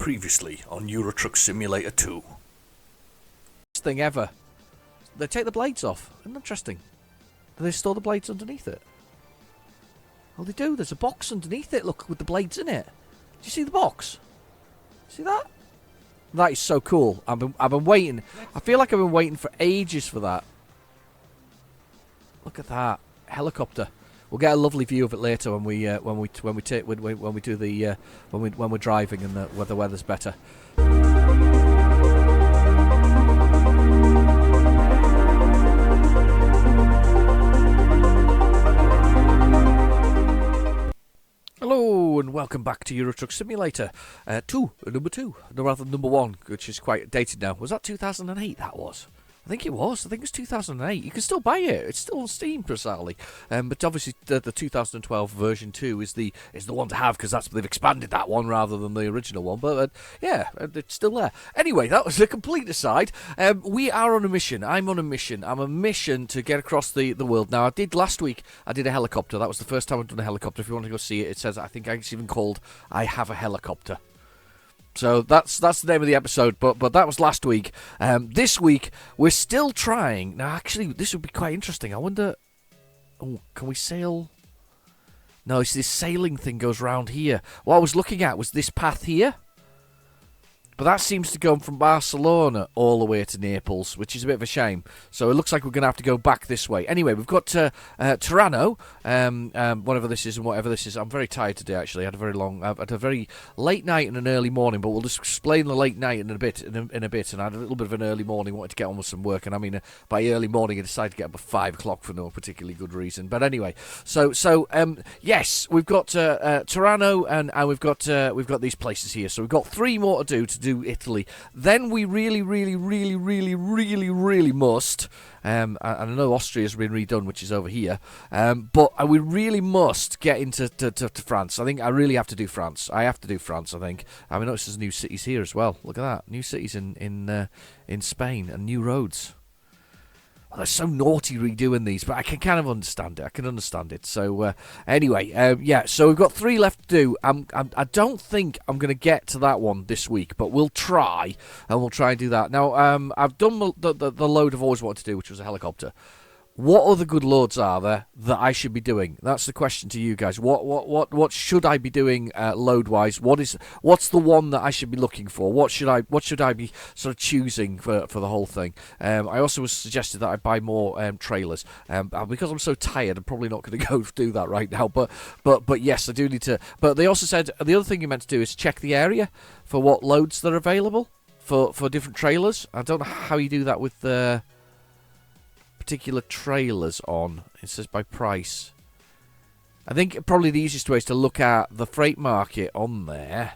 Previously on Euro Truck Simulator 2. Best thing ever. They take the blades off. Isn't that interesting? Do they store the blades underneath it? Oh, they do. There's a box underneath it, look, with the blades in it. Do you see the box? See that? That is so cool. I've been waiting. I feel like I've been waiting for ages for that. Look at that helicopter. We'll get a lovely view of it later when we're driving and the weather's better. Hello and welcome back to Euro Truck Simulator 2, number 2, no, rather than number 1, which is quite dated now. Was that 2008? That was. I think it was. I think it was 2008. You can still buy it. It's still on Steam, bizarrely. But obviously, the 2012 version 2 is the one to have because they've expanded that one rather than the original one. But yeah, it's still there. Anyway, that was a complete aside. We are on a mission. I'm on a mission. I'm on a mission to get across the world. Now, last week. I did a helicopter. That was the first time I've done a helicopter. If you want to go see it, it says I think it's even called "I Have a Helicopter." So that's the name of the episode, but that was last week. This week, we're still trying. Now, actually, this would be quite interesting. I wonder... Oh, can we sail? No, it's this sailing thing goes round here. What I was looking at was this path here. But that seems to go from Barcelona all the way to Naples, which is a bit of a shame. So it looks like we're going to have to go back this way. Anyway, we've got Tirano, whatever this is and whatever this is. I'm very tired today, actually. I've had a very late night and an early morning, but we'll just explain the late night in a bit. And I had a little bit of an early morning, wanted to get on with some work. And I mean, by early morning, I decided to get up at 5 o'clock for no particularly good reason. But anyway, so yes, we've got Tirano and we've got these places here. So we've got 3 more to do Italy. Then we really must, and I know Austria's been redone, which is over here, but we really must get into to France. I think I really have to do France. I have to do France, I think. I mean, notice there's new cities here as well. Look at that. New cities in Spain and new roads. Well, they're so naughty redoing these, but I can kind of understand it. I can understand it. So anyway, yeah. So we've got 3 left to do. I don't think I'm going to get to that one this week, but we'll try, and we'll try and do that. Now, I've done the load I've always wanted to do, which was a helicopter. What other good loads are there that I should be doing? That's the question to you guys. What should I be doing load wise? What's the one that I should be looking for? What should I be sort of choosing for the whole thing? I also was suggested that I buy more trailers. Because I'm so tired, I'm probably not going to go do that right now. But yes, I do need to. But they also said the other thing you meant to do is check the area for what loads that are available for different trailers. I don't know how you do that with the particular trailers on. It says by price. I think probably the easiest way is to look at the freight market on there,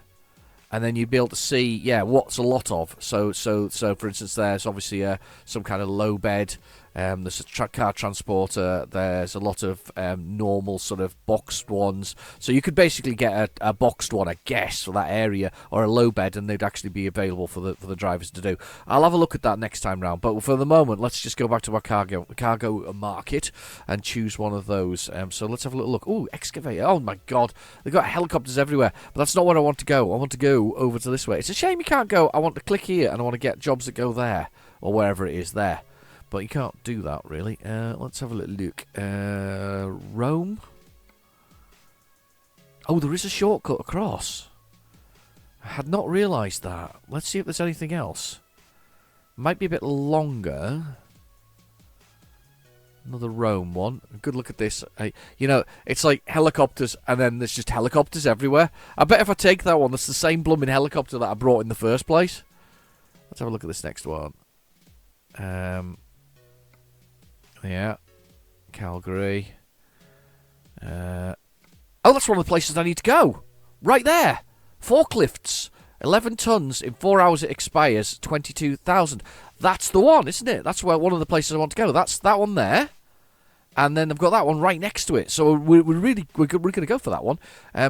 and then you'd be able to see, yeah, what's a lot of. So for instance, there's obviously some kind of low bed. There's a car transporter. There's a lot of normal sort of boxed ones. So you could basically get a boxed one, I guess, for that area, or a low bed, and they'd actually be available for the drivers to do. I'll have a look at that next time round. But for the moment, let's just go back to our cargo market and choose one of those. So let's have a little look. Ooh, excavator. Oh my God, they've got helicopters everywhere. But that's not where I want to go. I want to go over to this way. It's a shame you can't go. I want to click here, and I want to get jobs that go there, or wherever it is there. But you can't do that, really. Let's have a little look. Rome. Oh, there is a shortcut across. I had not realised that. Let's see if there's anything else. Might be a bit longer. Another Rome one. Good look at this. You know, it's like helicopters, and then there's just helicopters everywhere. I bet if I take that one, that's the same blooming helicopter that I brought in the first place. Let's have a look at this next one. Yeah, Calgary. Oh, that's one of the places I need to go. Right there. Forklifts. 11 tons in 4 hours it expires. 22,000. That's the one, isn't it? That's where one of the places I want to go. That's that one there. And then I've got that one right next to it, so we're going to go for that one.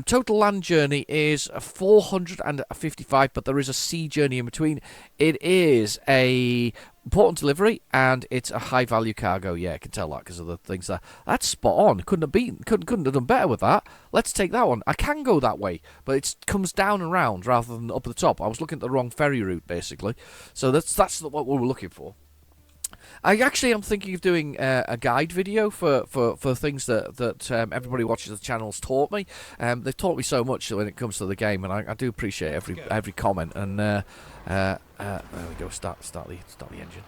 Total land journey is 455, but there is a sea journey in between. It is a important delivery, and it's a high value cargo. Yeah, I can tell that because of the things there. That's spot on. Couldn't have done better with that. Let's take that one. I can go that way, but it comes down and round rather than up at the top. I was looking at the wrong ferry route basically, so that's what we were looking for. I actually am thinking of doing a guide video for things that everybody watching the channel's taught me. They've taught me so much when it comes to the game, and I do appreciate every comment. And there we go. Start the engine.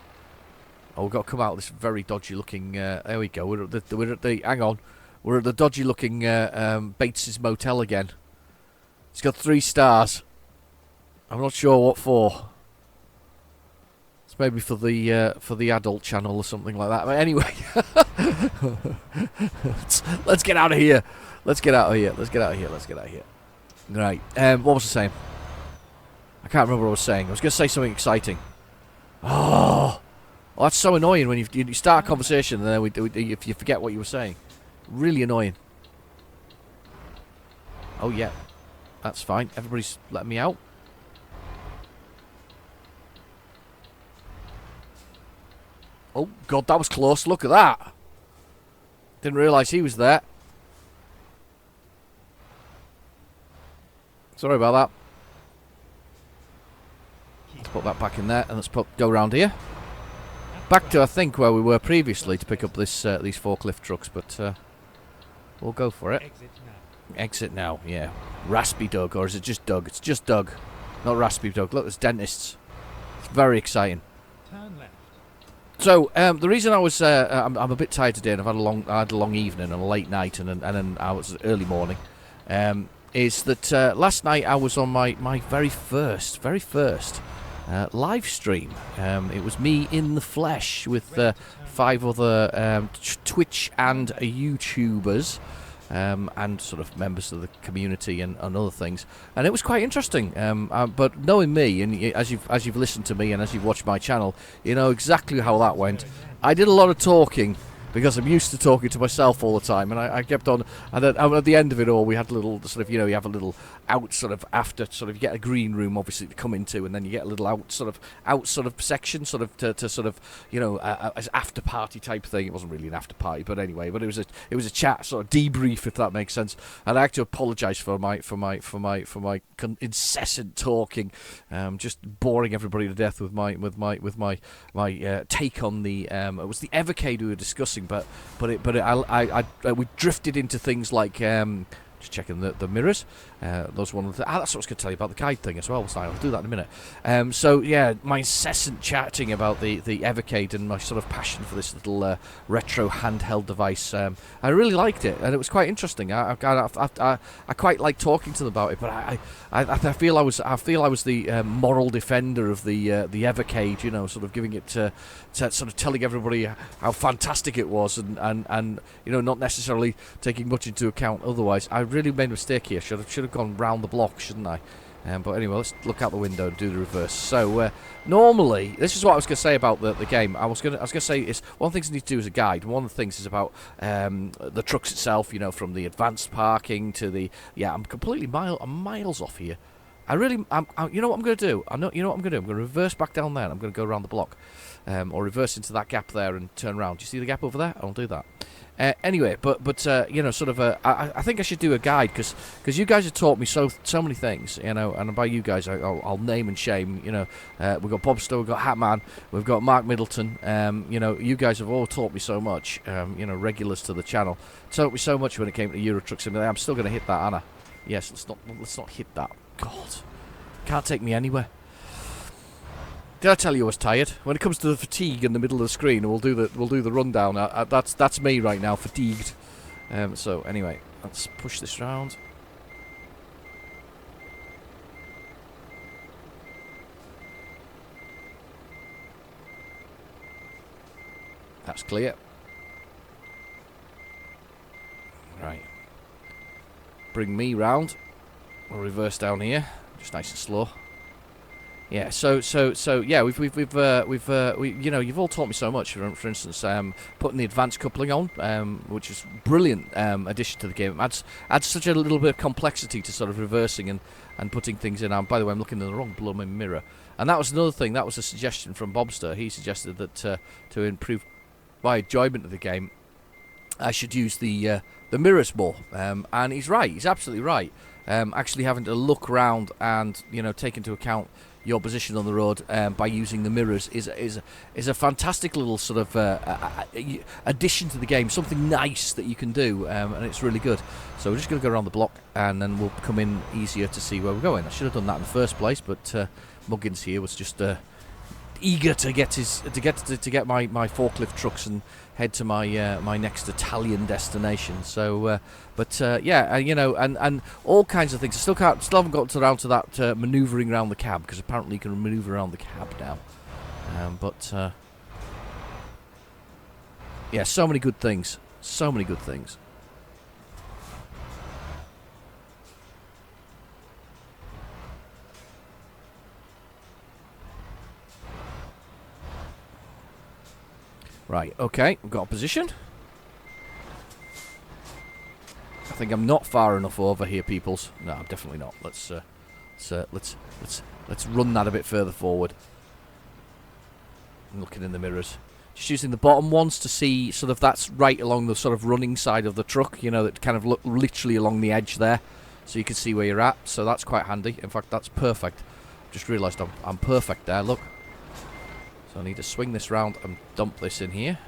Oh, we've got to come out of this very dodgy looking. There we go. We're at the. Hang on. We're at the dodgy looking Bates's Motel again. It's got 3 stars. I'm not sure what for. Maybe for the adult channel or something like that. But anyway, let's get out of here. Let's get out of here. Right. What was I saying? I can't remember what I was saying. I was going to say something exciting. Oh, that's so annoying when you start a conversation and then if you forget what you were saying. Really annoying. Oh yeah, that's fine. Everybody's letting me out. Oh, God, that was close. Look at that. Didn't realise he was there. Sorry about that. Let's put that back in there, and let's go round here. Back to, I think, where we were previously to pick up these forklift trucks, but we'll go for it. Exit now, yeah. Raspy Doug, or is it just Doug? It's just Doug, not Raspy Doug. Look, there's dentists. It's very exciting. Turn left. So the reason I was I'm a bit tired today, and I had a long evening and a late night and then I was early morning. Is that last night I was on my very first live stream. It was me in the flesh with 5 other Twitch and YouTubers. And sort of members of the community and other things, and it was quite interesting. But knowing me, and as you've listened to me and as you've watched my channel, you know exactly how that went. I did a lot of talking because I'm used to talking to myself all the time, and I kept on. And then at the end of it all, we had a little sort of, you have a little out sort of after sort of, you get a green room obviously to come into, and then you get a little out sort of section sort of to sort of, as after party type thing. It wasn't really an after party, but anyway, but it was a chat sort of debrief, if that makes sense. And I have to apologise for my incessant talking, just boring everybody to death with my take on the it was the Evercade we were discussing, but we drifted into things like just checking the mirrors. Those one of the that's what I was going to tell you about the guide thing as well. So I'll do that in a minute. So yeah, my incessant chatting about the Evercade and my sort of passion for this little retro handheld device. I really liked it, and it was quite interesting. I quite like talking to them about it, but I feel I was the moral defender of the Evercade. Sort of giving it to sort of telling everybody how fantastic it was, and not necessarily taking much into account otherwise. I really made a mistake here. Should have gone round the block, shouldn't I? But anyway, let's look out the window and do the reverse. So normally, this is what I was going to say about the game. I was going to say is one of the things I need to do as a guide. One of the things is about the trucks itself. From the advanced parking to the I'm completely miles off here. You know what I'm going to do? I'm going to reverse back down there. And I'm going to go around the block, or reverse into that gap there and turn around. Do you see the gap over there? I'll do that. Anyway, but sort of I think I should do a guide because you guys have taught me so many things, and by you guys I'll name and shame. We've got Bob Stowe, we've got Hatman, we've got Mark Middleton. You guys have all taught me so much. Regulars to the channel taught me so much when it came to Euro Truck Simulator. I'm still going to hit that, Anna. Yes, let's not hit that. God, can't take me anywhere. Did I tell you I was tired? When it comes to the fatigue in the middle of the screen, we'll do the rundown. That's me right now, fatigued. So anyway, let's push this round. That's clear. Right. Bring me round. We'll reverse down here, just nice and slow. Yeah, yeah, you know, you've all taught me so much. For instance, putting the advanced coupling on, which is brilliant addition to the game. Adds such a little bit of complexity to sort of reversing and putting things in. By the way, I'm looking in the wrong blooming mirror. And that was another thing. That was a suggestion from Bobster. He suggested that to improve my enjoyment of the game, I should use the mirrors more. And he's right. He's absolutely right. Actually having to look around and, you know, take into account your position on the road by using the mirrors is a fantastic little sort of addition to the game, something nice that you can do, and it's really good. So we're just going to go around the block and then we'll come in easier to see where we're going. I should have done that in the first place, but Muggins here was just eager to get my forklift trucks and head to my my next Italian destination. So, yeah, you know, and all kinds of things. I still haven't got around to that manoeuvring around the cab, because apparently you can manoeuvre around the cab now. Yeah, so many good things. So many good things. Right, okay, we've got a position. I think I'm not far enough over here, peoples. No, I'm definitely not. Let's run that a bit further forward. I'm looking in the mirrors. Just using the bottom ones to see sort of that's right along the sort of running side of the truck, you know, that kind of look literally along the edge there. So you can see where you're at. So that's quite handy. In fact, that's perfect. Just realised I'm perfect there, look. So I need to swing this round and dump this in here.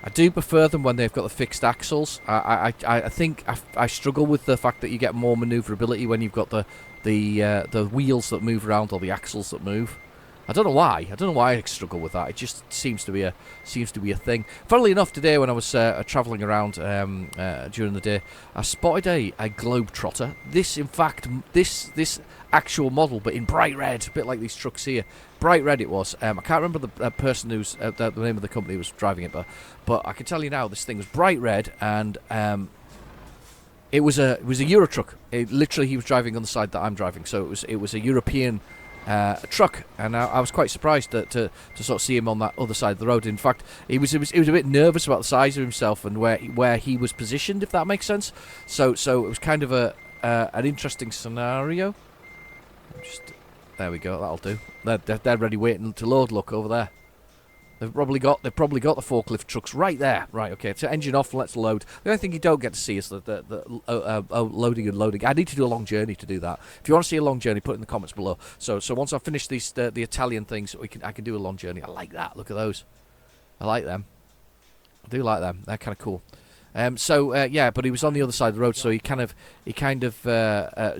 I do prefer them when they've got the fixed axles. I think I struggle with the fact that you get more manoeuvrability when you've got the wheels that move around or the axles that move. I don't know why. I don't know why I struggle with that. It just seems to be a thing. Funnily enough, today when I was travelling around during the day, I spotted a Globetrotter. This, in fact, this actual model, but in bright red, a bit like these trucks here. Bright red it was. I can't remember the person who's the name of the company who was driving it, but I can tell you now, this thing was bright red, and it was a Euro truck. Literally, he was driving on the side that I'm driving, so it was a European truck, and I was quite surprised to sort of see him on that other side of the road. In fact, he was a bit nervous about the size of himself and where he was positioned, if that makes sense. So it was kind of an interesting scenario. There we go. That'll do. They're ready, waiting to load. Look over there. They've probably got the forklift trucks right there. Right, okay. So engine off. Let's load. The only thing you don't get to see is the loading and loading. I need to do a long journey to do that. If you want to see a long journey, put it in the comments below. So once I finish these the Italian things, I can do a long journey. I like that. Look at those. I like them. I do like them. They're kind of cool. Yeah, but he was on the other side of the road, so he kind of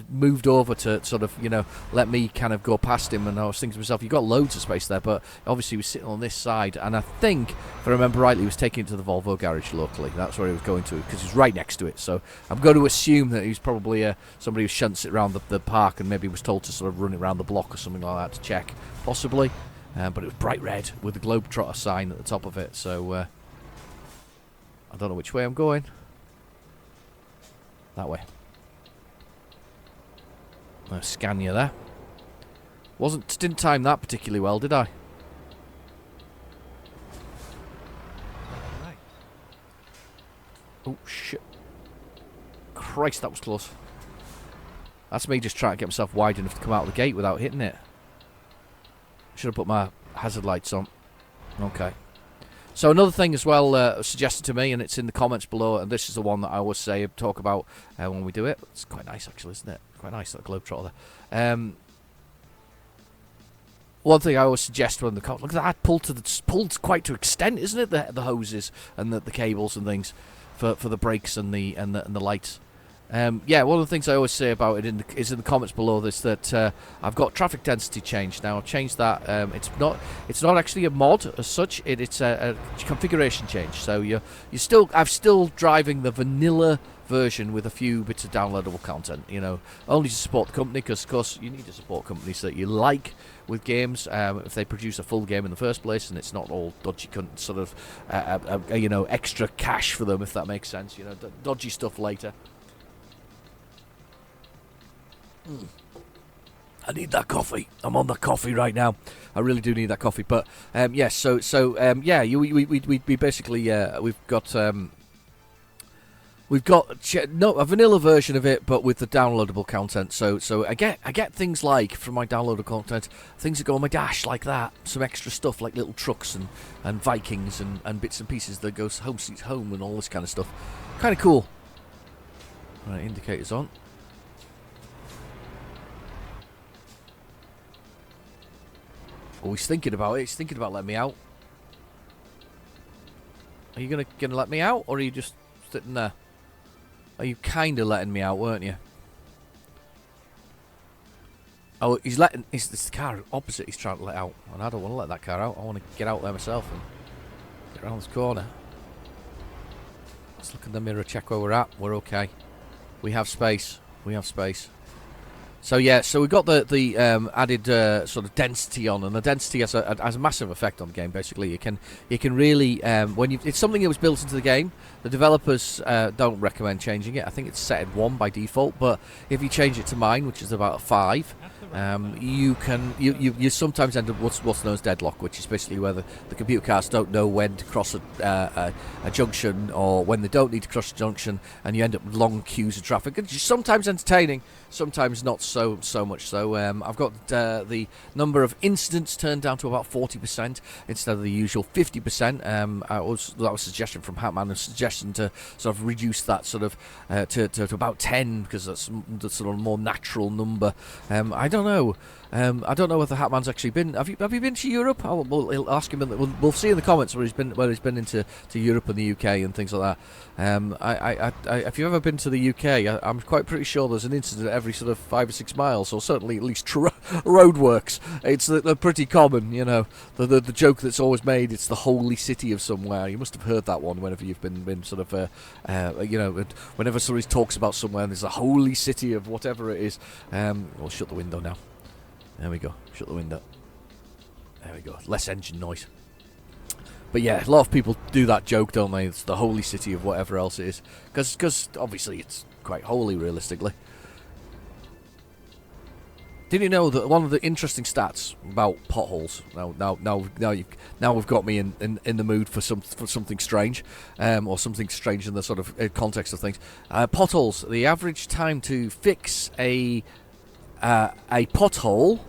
moved over to sort of, you know, let me kind of go past him. And I was thinking to myself, you've got loads of space there, but obviously he was sitting on this side, and I think, if I remember rightly, he was taking it to the Volvo garage locally. That's where he was going to, because he was right next to it. So I'm going to assume that he's probably somebody who shunts it around the park, and maybe was told to sort of run it around the block or something like that to check, possibly. But it was bright red with the Globetrotter sign at the top of it, so I don't know which way I'm going. That way. I'll scan you there. Didn't time that particularly well, did I? Right. Oh shit! Christ, that was close. That's me just trying to get myself wide enough to come out of the gate without hitting it. Should have put my hazard lights on. Okay. So another thing as well suggested to me, and it's in the comments below, and this is the one that I always talk about when we do it. It's quite nice, actually, isn't it? Quite nice, that Globetrotter there. One thing I always suggest when the comments, look at that, pulled quite to extent, isn't it? The hoses and the cables and things for the brakes and the lights. Yeah, one of the things I always say about it is in the comments below this, that I've got traffic density changed now. I've changed that. It's not actually a mod as such. It's a configuration change. So I'm still driving the vanilla version with a few bits of downloadable content. You know, only to support the company, because of course you need to support companies that you like with games. If they produce a full game in the first place, and it's not all dodgy sort of you know, extra cash for them, if that makes sense. You know, dodgy stuff later. I need that coffee. I'm on that coffee right now. I really do need that coffee. But yes, yeah, we basically we've got a vanilla version of it, but with the downloadable content. So I get things like from my downloadable content, things that go on my dash like that, some extra stuff like little trucks and Vikings and bits and pieces that goes home seats home and all this kind of stuff. Kind of cool. Right, indicators on. Oh, he's thinking about it. He's thinking about letting me out. Are you gonna let me out, or are you just sitting there? Are you kind of letting me out, weren't you? Oh, he's letting... It's the car opposite he's trying to let out. And I don't want to let that car out. I want to get out there myself and get around this corner. Let's look in the mirror, check where we're at. We're okay. We have space. We have space. So yeah, so we've got the added sort of density on, and the density has a massive effect on the game. Basically, you can really it's something that was built into the game. The developers don't recommend changing it. I think it's set at 1 by default, but if you change it to mine, which is about a 5, you sometimes end up what's known as deadlock, which is basically where the computer cards don't know when to cross a junction or when they don't need to cross a junction, and you end up with long queues of traffic. It's sometimes entertaining, sometimes not so much so. I've got the number of incidents turned down to about 40% instead of the usual 50%. That was a suggestion from Hatman, a suggestion to sort of reduce that sort of to about 10, because that's the sort of more natural number. I don't know. I don't know whether Hatman's actually been. Have you been to Europe? We'll ask him. We'll see in the comments where he's been into Europe and the UK and things like that. If you've ever been to the UK, I'm quite pretty sure there's an incident every sort of 5 or 6 miles, or certainly at least roadworks. They're pretty common, you know. The joke that's always made, it's the holy city of somewhere. You must have heard that one whenever you've been sort of you know, whenever somebody talks about somewhere and there's a holy city of whatever it is. We'll shut the window now. There we go. Shut the window. There we go. Less engine noise. But yeah, a lot of people do that joke, don't they? It's the holy city of whatever else it is. Because obviously it's quite holy, realistically. Did you know that one of the interesting stats about potholes? Now we've got me in the mood for something strange, or something strange in the sort of context of things. Potholes. The average time to fix a pothole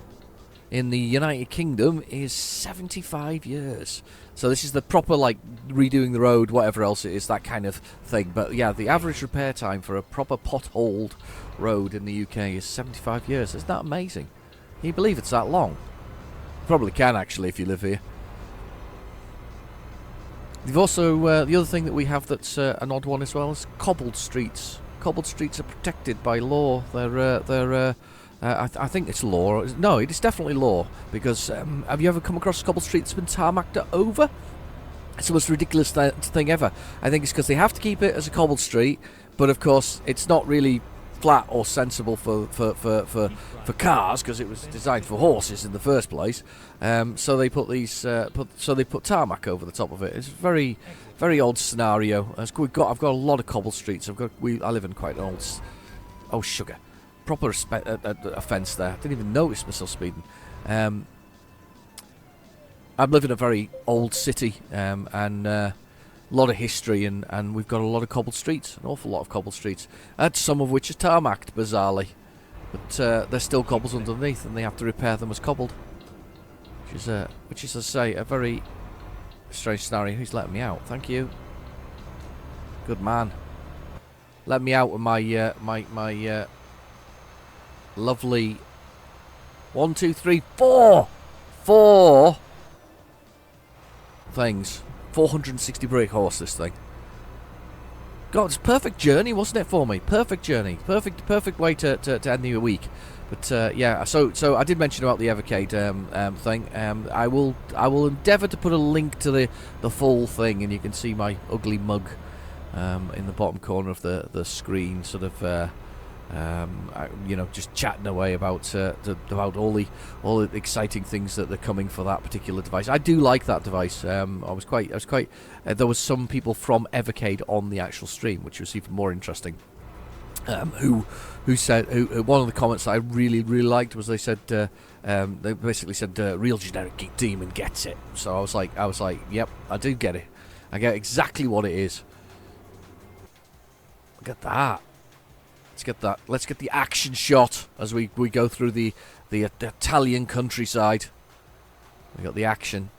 in the United Kingdom is 75 years. So this is the proper, like, redoing the road, whatever else it is, that kind of thing. But yeah, the average repair time for a proper potholed road in the UK is 75 years. Isn't that amazing? Can you believe it's that long? You probably can, actually, if you live here. You've also, the other thing that we have that's an odd one as well is cobbled streets. Cobbled streets are protected by law. I think it's law. No, it is definitely law, because have you ever come across a cobbled street that's been tarmacked over? It's the most ridiculous thing ever. I think it's because they have to keep it as a cobbled street, but of course it's not really flat or sensible for cars, because it was designed for horses in the first place. So they put tarmac over the top of it. It's a very, very odd scenario. I've got a lot of cobbled streets. I live in quite an old. Oh, sugar. Proper offence there. I didn't even notice myself speeding. I live in a very old city, and a lot of history, and we've got a lot of cobbled streets, an awful lot of cobbled streets, some of which are tarmacked, bizarrely, but there's still cobbles underneath, and they have to repair them as cobbled, which is, as I say, a very strange scenario. Who's letting me out? Thank you. Good man. Let me out with my lovely 1, 2, 3, 4 things. 460 brake horse, this thing. God, it's a perfect journey, wasn't it, for me? Perfect journey. Perfect way to end the week. But yeah, so I did mention about the Evercade thing. I will endeavour to put a link to the full thing, and you can see my ugly mug in the bottom corner of the screen, sort of you know, just chatting away about all the exciting things that are coming for that particular device. I do like that device. I was quite. There was some people from Evercade on the actual stream, which was even more interesting. who said one of the comments that I really liked was they said they basically said real generic geek demon gets it. So I was like, yep, I do get it. I get exactly what it is. Look at that. Let's get that. Let's get the action shot as we go through the Italian countryside. We got the action.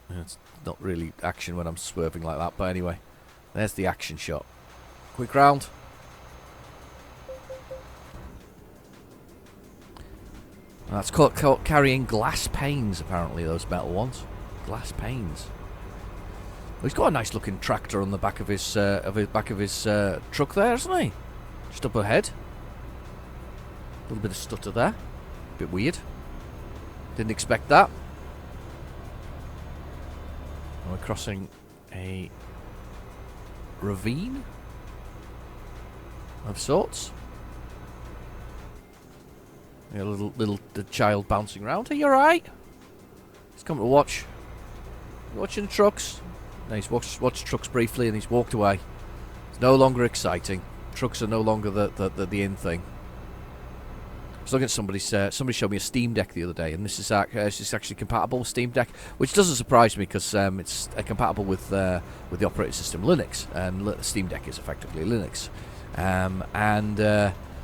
It's not really action when I'm swerving like that, but anyway, there's the action shot. Quick round. That's caught carrying glass panes, apparently, those metal ones. Glass panes. Well, he's got a nice looking tractor on the back of his truck there, hasn't he? Just up ahead. A little bit of stutter there. A bit weird. Didn't expect that. We're crossing a ravine of sorts. A little child bouncing around. Are you alright? He's come to watch. You're watching the trucks. No, he's watched trucks briefly and he's walked away. It's no longer exciting. Trucks are no longer the in thing. I was looking at somebody showed me a Steam Deck the other day, and this is actually compatible with Steam Deck, which doesn't surprise me because it's compatible with the operating system Linux, and Steam Deck is effectively Linux.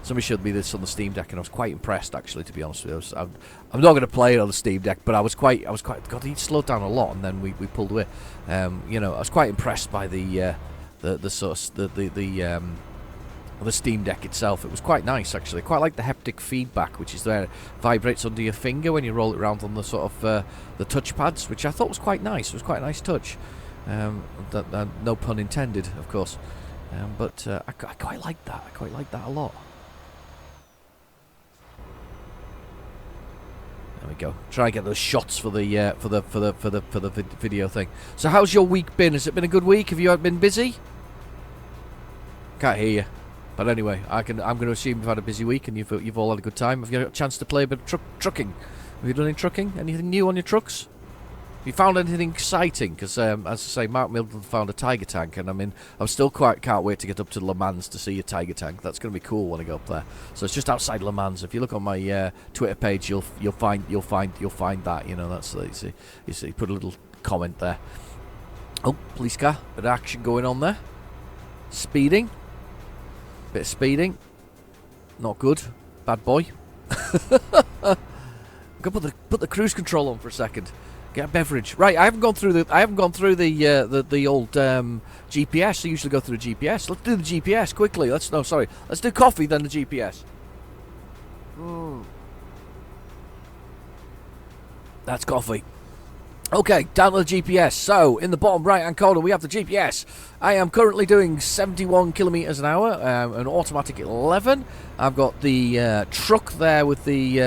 Somebody showed me this on the Steam Deck, and I was quite impressed, actually, to be honest with you. I'm not going to play it on the Steam Deck, but I was quite. God, he slowed down a lot, and then we pulled away. I was quite impressed by the Steam Deck itself. It was quite nice, actually. Quite like the haptic feedback, which is there. It vibrates under your finger when you roll it around on the sort of the touch pads, which I thought was quite nice. It was quite a nice touch. No pun intended, of course. But I quite like that. I quite like that a lot. There we go. Try and get those shots for the video thing. So, how's your week been? Has it been a good week? Have you been busy? Can't hear you. But anyway, I'm going to assume you've had a busy week and you've all had a good time. Have you got a chance to play a bit of trucking? Have you done any trucking? Anything new on your trucks? Have you found anything exciting? Because as I say, Mark Middleton found a Tiger Tank, and I'm still can't wait to get up to Le Mans to see a Tiger Tank. That's going to be cool when I go up there. So it's just outside Le Mans. If you look on my Twitter page, you'll find that. You know, that's you see, put a little comment there. Oh, police car, bit of action going on there. Speeding. Bit of speeding. Not good. Bad boy. I'm gonna put the cruise control on for a second. Get a beverage. Right, I haven't gone through the old GPS. I usually go through the GPS. Let's do the GPS quickly. Let's do coffee, then the GPS. That's coffee. Okay, down to the GPS. So, in the bottom right-hand corner, we have the GPS. I am currently doing 71 kilometers an hour, an automatic 11. I've got the truck there with the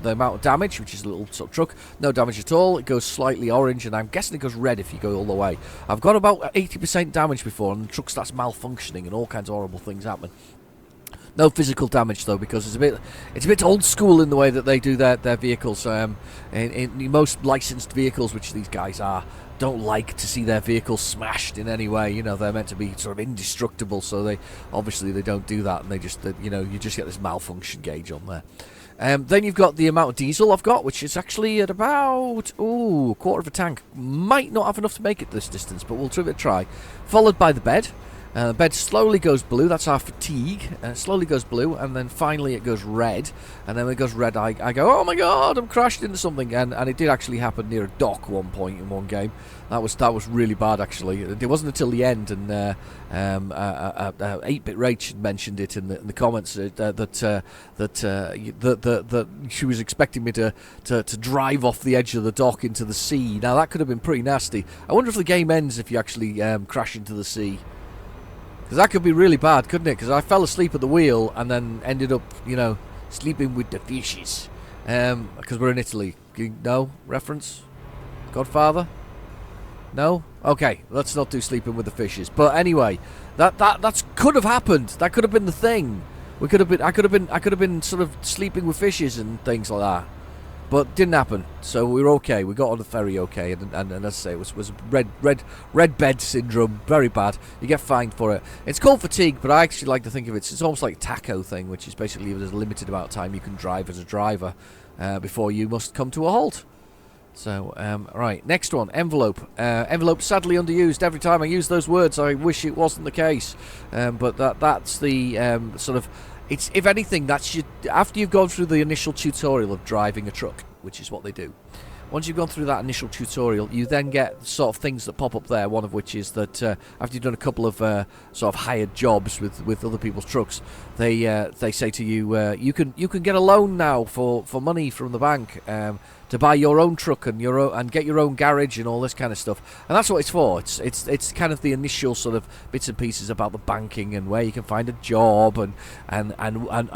amount of damage, which is a little sort of truck. No damage at all. It goes slightly orange, and I'm guessing it goes red if you go all the way. I've got about 80% damage before, and the truck starts malfunctioning, and all kinds of horrible things happen. No physical damage though, because it's a bit old school in the way that they do their vehicles. In most licensed vehicles, which these guys are, don't like to see their vehicles smashed in any way. You know, they're meant to be sort of indestructible, so they don't do that, and they just you just get this malfunction gauge on there. Then you've got the amount of diesel I've got, which is actually at about quarter of a tank. Might not have enough to make it this distance, but we'll give it a try. Followed by the bed. The bed slowly goes blue. That's our fatigue. It slowly goes blue, and then finally it goes red. And then when it goes red, I go, oh my god, I'm crashed into something. And it did actually happen near a dock one point in one game. That was really bad, actually. It wasn't until the end, and 8-Bit Rach mentioned it in the comments that she was expecting me to drive off the edge of the dock into the sea. Now that could have been pretty nasty. I wonder if the game ends if you actually crash into the sea. Because that could be really bad, couldn't it? Because I fell asleep at the wheel and then ended up, sleeping with the fishes. Because we're in Italy. No reference? Godfather? No? Okay, let's not do sleeping with the fishes. But anyway, that could have happened. That could have been the thing. I could have been sort of sleeping with fishes and things like that. But didn't happen, so we were okay. We got on the ferry okay, and as I say, it was red bed syndrome, very bad. You get fined for it. It's called fatigue, but I actually like to think of it. It's almost like a taco thing, which is basically there's a limited amount of time you can drive as a driver before you must come to a halt. So, right, next one, envelope. Envelope sadly underused. Every time I use those words, I wish it wasn't the case. But that's the sort of... It's, if anything, that's after you've gone through the initial tutorial of driving a truck, which is what they do. Once you've gone through that initial tutorial, you then get sort of things that pop up there, one of which is that after you've done a couple of sort of hired jobs with other people's trucks, they say to you, you can get a loan now for money from the bank to buy your own truck and get your own garage and all this kind of stuff. And that's what it's for. It's kind of the initial sort of bits and pieces about the banking and where you can find a job and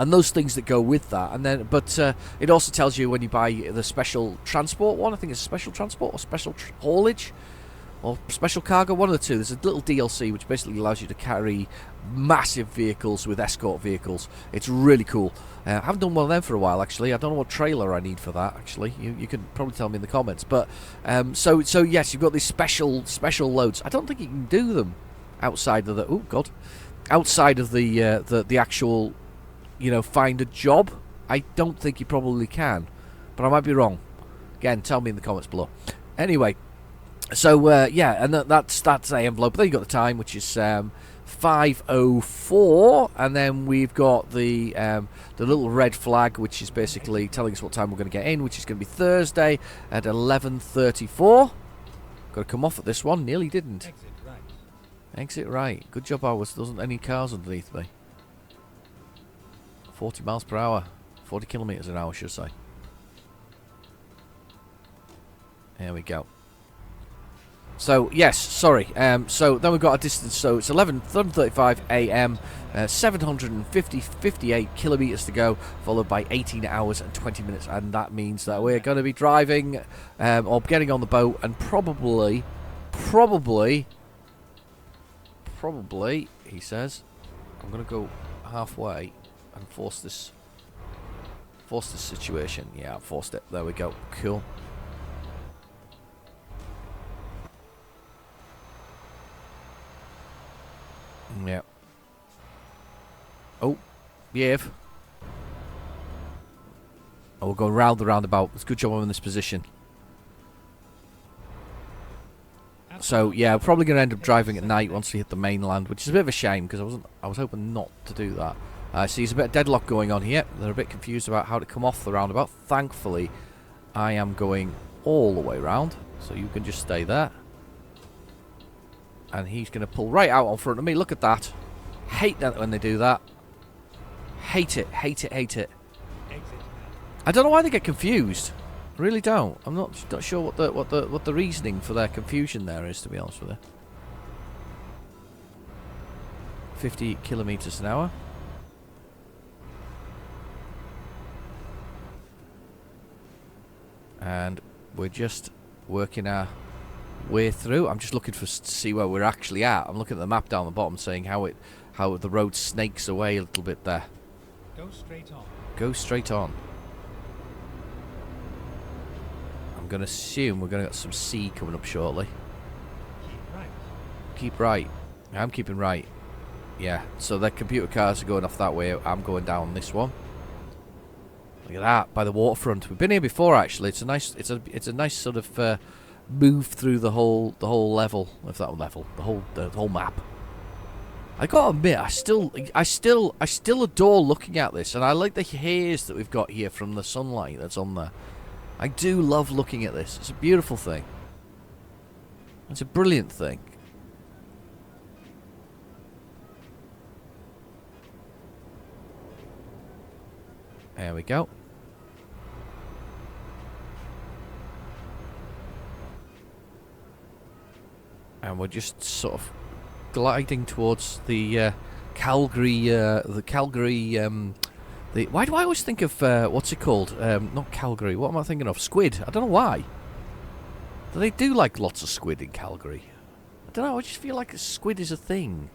those things that go with that. And then, but it also tells you when you buy the special transport one. I think it's special transport or special haulage or special cargo, one of the two. There's a little DLC which basically allows you to carry massive vehicles with escort vehicles. It's really cool. I haven't done one of them for a while, actually. I don't know what trailer I need for that, actually. You can probably tell me in the comments. But so yes, you've got these special loads. I don't think you can do them outside of the outside of the actual, find a job. I don't think you probably can, but I might be wrong. Again, tell me in the comments below. Anyway, so yeah, and that's the envelope. Then you got the time, which is 5:04, and then we've got the little red flag, which is basically telling us what time we're going to get in, which is going to be Thursday at 11:34. Got to come off at this one. Nearly didn't. Exit right. Exit right. Good job, there wasn't any cars underneath me. 40 miles per hour. 40 kilometers an hour, should I say. There we go. So, yes, sorry. So, then we've got a distance. So, it's 11:35 a.m., 758 kilometres to go, followed by 18 hours and 20 minutes. And that means that we're going to be driving or getting on the boat and probably, he says, I'm going to go halfway and force this situation. Yeah, I forced it. There we go. Cool. Yeah. Oh, yeah. Oh, we'll go round the roundabout. It's a good job I'm in this position. So yeah, I'm probably going to end up driving at night once we hit the mainland, which is a bit of a shame because I was hoping not to do that. See, there's a bit of deadlock going on here. They're a bit confused about how to come off the roundabout. Thankfully, I am going all the way round, so you can just stay there. And he's going to pull right out in front of me. Look at that. Hate that when they do that. Hate it, hate it, hate it. I don't know why they get confused. I really don't. I'm not sure what the reasoning for their confusion there is, to be honest with you. 50 kilometers an hour. And we're just working our way through. I'm just looking to see where we're actually at. I'm looking at the map down the bottom, saying how the road snakes away a little bit there. Go straight on. Go straight on. I'm going to assume we're going to get some sea coming up shortly. Keep right. Keep right. I'm keeping right. Yeah. So the computer cars are going off that way. I'm going down this one. Look at that, by the waterfront. We've been here before, actually. It's a nice sort of move through the whole level, if that level, the whole map. I gotta admit, I still adore looking at this, and I like the haze that we've got here from the sunlight that's on there. I do love looking at this. It's a beautiful thing. It's a brilliant thing. There we go. And we're just sort of gliding towards the Calgary. Why do I always think of what's it called? Not Calgary. What am I thinking of? Squid. I don't know why. Do they do like lots of squid in Calgary? I don't know. I just feel like squid is a thing.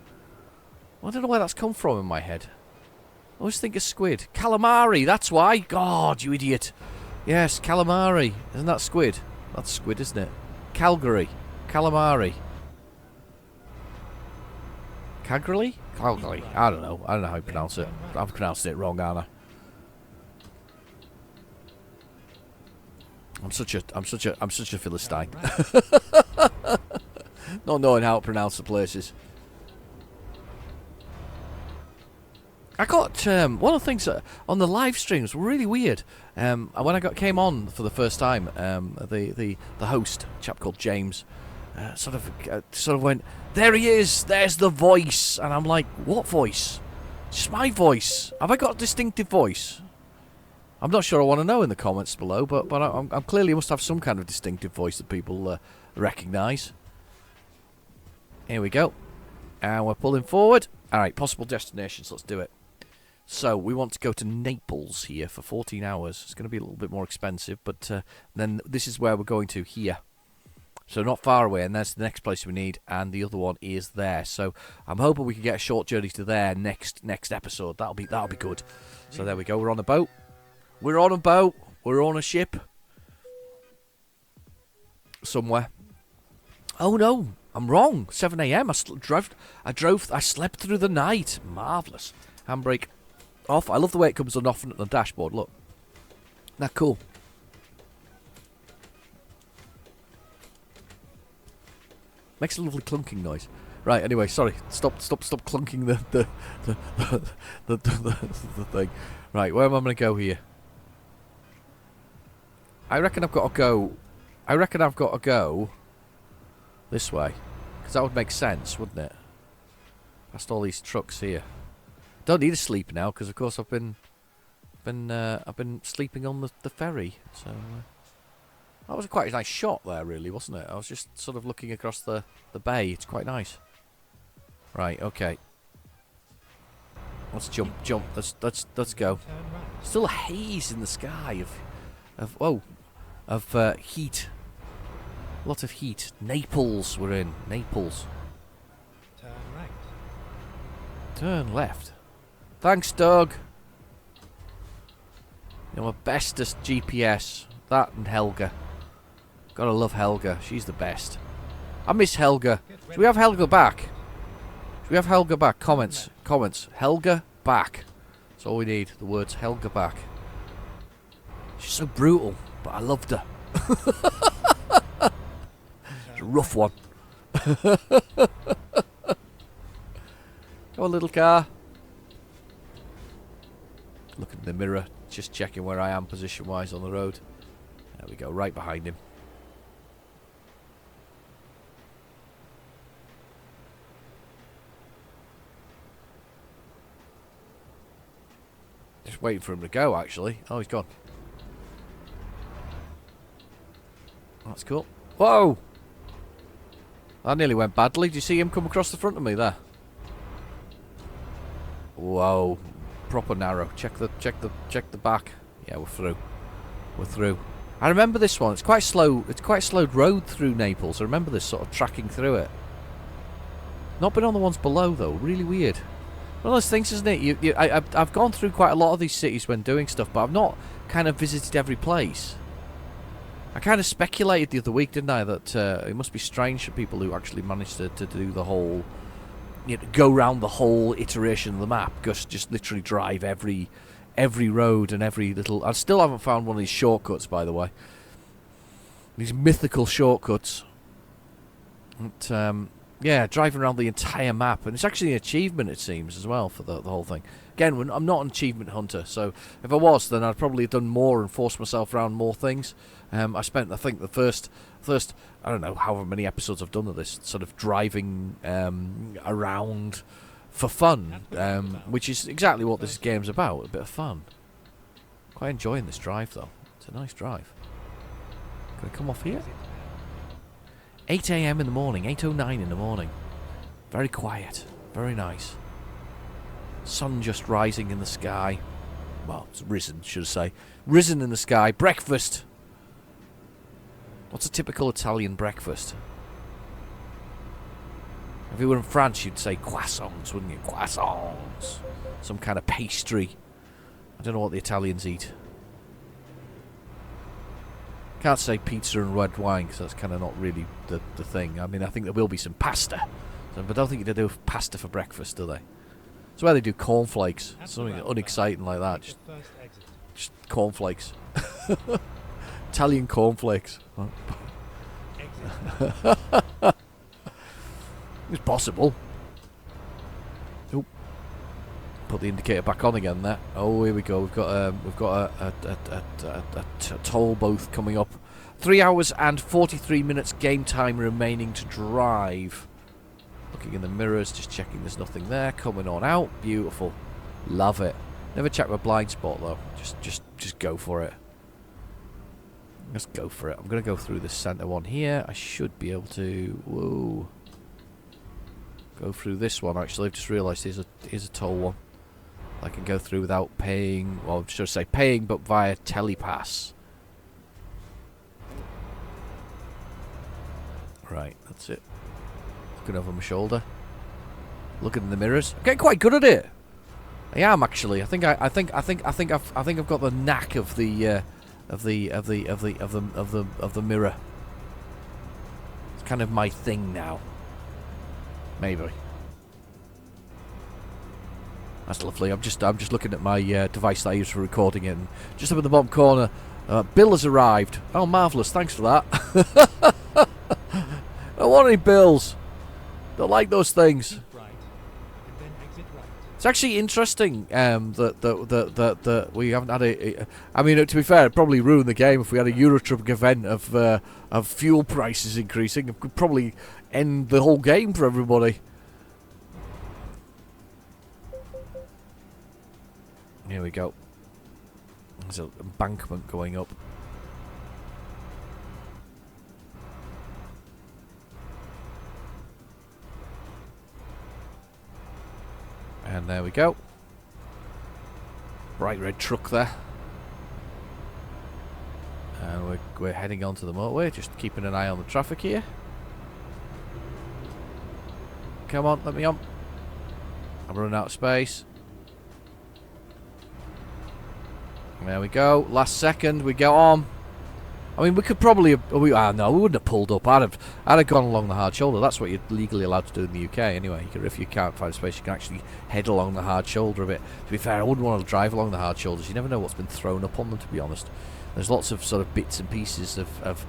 I don't know where that's come from in my head. I always think of squid. Calamari. That's why. God, you idiot. Yes, calamari. Isn't that squid? That's squid, isn't it? Calgary. Calamari. Calgary? Calgary. I don't know. I don't know how you pronounce it. I'm pronouncing it wrong, aren't I? I'm such a Philistine. Not knowing how to pronounce the places. I got one of the things on the live streams were really weird. When I came on for the first time, the host, a chap called James, sort of went, "There he is. There's the voice," and I'm like, "What voice? Just my voice. Have I got a distinctive voice?" I'm not sure. I want to know in the comments below, but I'm clearly must have some kind of distinctive voice that people recognise. Here we go, and we're pulling forward. All right, possible destinations. Let's do it. So we want to go to Naples here for 14 hours. It's going to be a little bit more expensive, but then this is where we're going to here. So not far away, and that's the next place we need, and the other one is there. So I'm hoping we can get a short journey to there next episode. That'll be good. So there we go. We're on a boat. We're on a boat. We're on a ship. Somewhere. Oh no, I'm wrong. 7 a.m. I slept through the night. Marvellous. Handbrake off. I love the way it comes on off on the dashboard. Look. Isn't that cool? Makes a lovely clunking noise. Right, anyway, sorry. Stop clunking the thing. Right, where am I going to go here? I reckon I've got to go this way. Because that would make sense, wouldn't it? Past all these trucks here. Don't need to sleep now, because of course I've been sleeping on the ferry. So that was quite a nice shot there, really, wasn't it? I was just sort of looking across the bay. It's quite nice. Right, okay. Let's jump. Let's go. Still a haze in the sky of heat. A lot of heat. Naples we're in. Naples. Turn right. Turn left. Thanks, Doug. You're my bestest GPS. That and Helga. Gotta love Helga. She's the best. I miss Helga. Should we have Helga back? Comments. Helga back. That's all we need. The words Helga back. She's so brutal, but I loved her. It's a rough one. Go on, little car. Looking in the mirror, just checking where I am position-wise on the road. There we go, right behind him. Just waiting for him to go, actually. Oh, he's gone. That's cool. Whoa! That nearly went badly. Did you see him come across the front of me there? Whoa. Proper narrow. Check the back. Yeah, we're through. We're through. I remember this one. It's quite slow. It's quite a slow road through Naples. I remember this sort of tracking through it. Not been on the ones below though. Really weird. One of those things, isn't it? I've gone through quite a lot of these cities when doing stuff, but I've not kind of visited every place. I kind of speculated the other week, didn't I, that it must be strange for people who actually managed to do the whole, go around the whole iteration of the map, just literally drive every road and every little. I still haven't found one of these shortcuts, by the way. These mythical shortcuts. But, yeah, driving around the entire map, and it's actually an achievement, it seems, as well for the whole thing. Again, I'm not an achievement hunter, so if I was, then I'd probably have done more and forced myself around more things. I spent, I think, the first, I don't know, however many episodes I've done of this, sort of driving around for fun, which is exactly what this game's about, a bit of fun. Quite enjoying this drive, though. It's a nice drive. Can I come off here? 8 a.m. in the morning, 8:09 in the morning. Very quiet, very nice. Sun just rising in the sky. Well, it's risen, should I say. Risen in the sky. Breakfast. What's a typical Italian breakfast? If you were in France, you'd say croissants, wouldn't you? Croissants. Some kind of pastry. I don't know what the Italians eat. Can't say pizza and red wine because that's kind of not really the thing. I mean, I think there will be some pasta. So, but I don't think they do pasta for breakfast, do they? It's where they do cornflakes. Something unexciting like that. Just cornflakes. Italian cornflakes. It's possible. Oop. Put the indicator back on again there. Oh, here we go. We've got a toll booth coming up. 3 hours and 43 minutes game time remaining to drive. Looking in the mirrors, just checking there's nothing there. Coming on out. Beautiful. Love it. Never check my blind spot though. Just go for it. Let's go for it. I'm going to go through this centre one here. I should be able to... Whoa. Go through this one, actually. I've just realised here's a toll one. I can go through without paying... Well, should I say paying, but via telepass. Right, that's it. Looking over my shoulder. Looking in the mirrors. I'm getting quite good at it. I am, actually. I think I've got the knack of the... Of the mirror. It's kind of my thing now. Maybe. That's lovely. I'm just looking at my device that I use for recording it. And just up in the bottom corner, Bill has arrived. Oh, marvellous! Thanks for that. I don't want any bills. Don't like those things. It's actually interesting that we haven't had a. I mean, to be fair, it'd probably ruin the game if we had a Eurotruck event of fuel prices increasing. It could probably end the whole game for everybody. Here we go. There's an embankment going up. And there we go. Bright red truck there. And we're heading onto the motorway, just keeping an eye on the traffic here. Come on, let me on. I'm running out of space. There we go. Last second, we go on. I mean, we could probably have... no, we wouldn't have pulled up. I'd have gone along the hard shoulder. That's what you're legally allowed to do in the UK anyway. If you can't find space, you can actually head along the hard shoulder a bit. To be fair, I wouldn't want to drive along the hard shoulders. You never know what's been thrown up on them, to be honest. There's lots of sort of bits and pieces of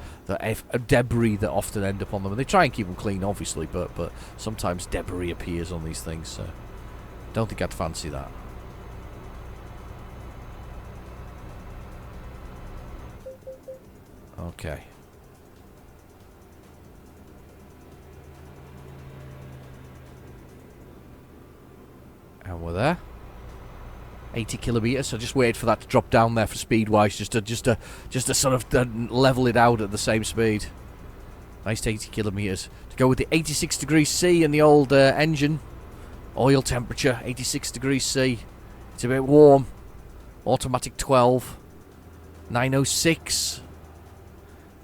debris that often end up on them. And they try and keep them clean, obviously, but sometimes debris appears on these things. So don't think I'd fancy that. Okay. And we're there. 80 kilometers. So just wait for that to drop down there for speed wise, just to sort of level it out at the same speed. Nice 80 kilometers to go with the 86 degrees C and the old engine. Oil temperature 86 degrees C. It's a bit warm. Automatic 12. 906.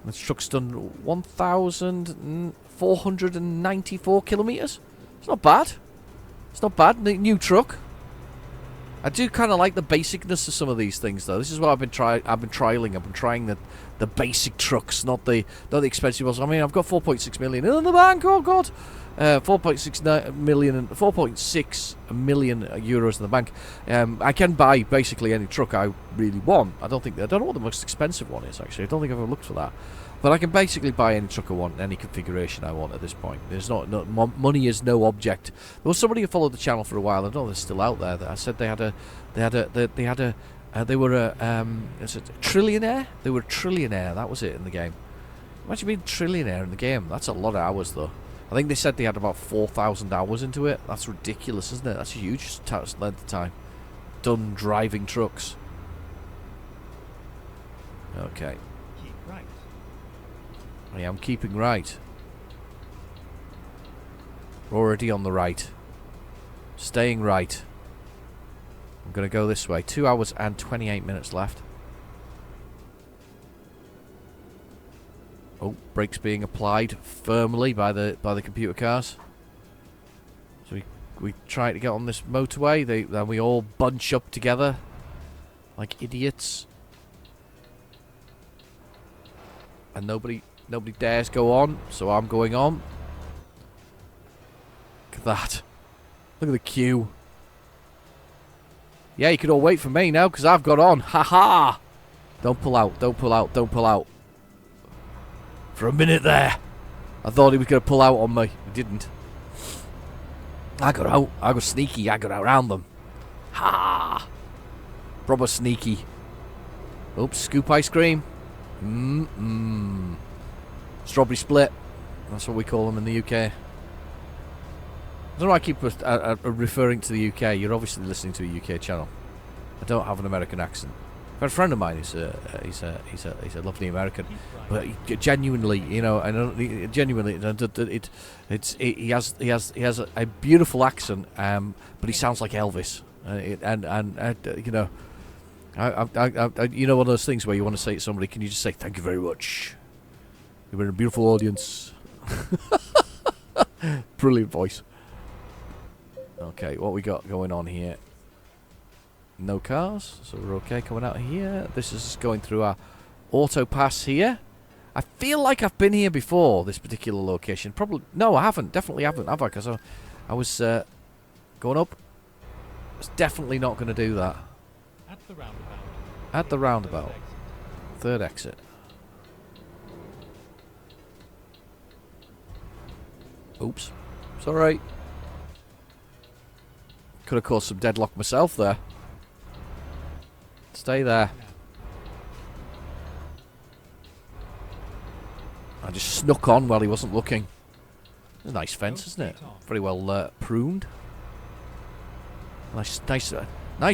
This truck's done 1,494 kilometres. It's not bad. It's not bad. New truck. I do kind of like the basicness of some of these things, though. This is what I've been trialing. I've been trying the basic trucks, not the expensive ones. I mean, I've got 4.6 million in the bank. Oh God, 4.6 million euros in the bank. I can buy basically any truck I really want. I don't know what the most expensive one is, actually. I don't think I've ever looked for that. But I can basically buy any truck I want, any configuration I want at this point. There's money is no object. There was somebody who followed the channel for a while. I don't know if they're still out there. That I said they were a trillionaire. They were a trillionaire. That was it in the game. Imagine being a trillionaire in the game. That's a lot of hours, though. I think they said they had about 4,000 hours into it. That's ridiculous, isn't it? That's a huge length of time. Done driving trucks. Okay. Keep right. I am keeping right. We're already on the right. Staying right. I'm going to go this way. 2 hours and 28 minutes left. Oh, brakes being applied firmly by the computer cars. So we try to get on this motorway. Then we all bunch up together like idiots. And nobody dares go on, so I'm going on. Look at that. Look at the queue. Yeah, you can all wait for me now, because I've got on. Ha ha! Don't pull out, don't pull out, don't pull out. For a minute there, I thought he was going to pull out on me. He didn't. I got out. I got sneaky. I got around them. Ha! Proper sneaky. Oops, scoop ice cream. Strawberry split. That's what we call them in the UK. I don't know why I keep referring to the UK. You're obviously listening to a UK channel. I don't have an American accent. But a friend of mine is he's a lovely American, but he genuinely, you know, I don't genuinely he has a beautiful accent, but he sounds like Elvis, you know, I you know, one of those things where you want to say to somebody, can you just say thank you very much? You've been a beautiful audience. Brilliant voice. Okay, what we got going on here? No cars, so we're okay coming out here. This is going through our auto pass here. I feel like I've been here before, this particular location. Probably, no, I haven't. Definitely haven't, have I? Because I was going up. I was definitely not going to do that. At the roundabout. At the roundabout. Third exit. Oops. It's alright. Could have caused some deadlock myself there. Stay there. I just snuck on while he wasn't looking. It's a nice fence, isn't it? Very well pruned. Nice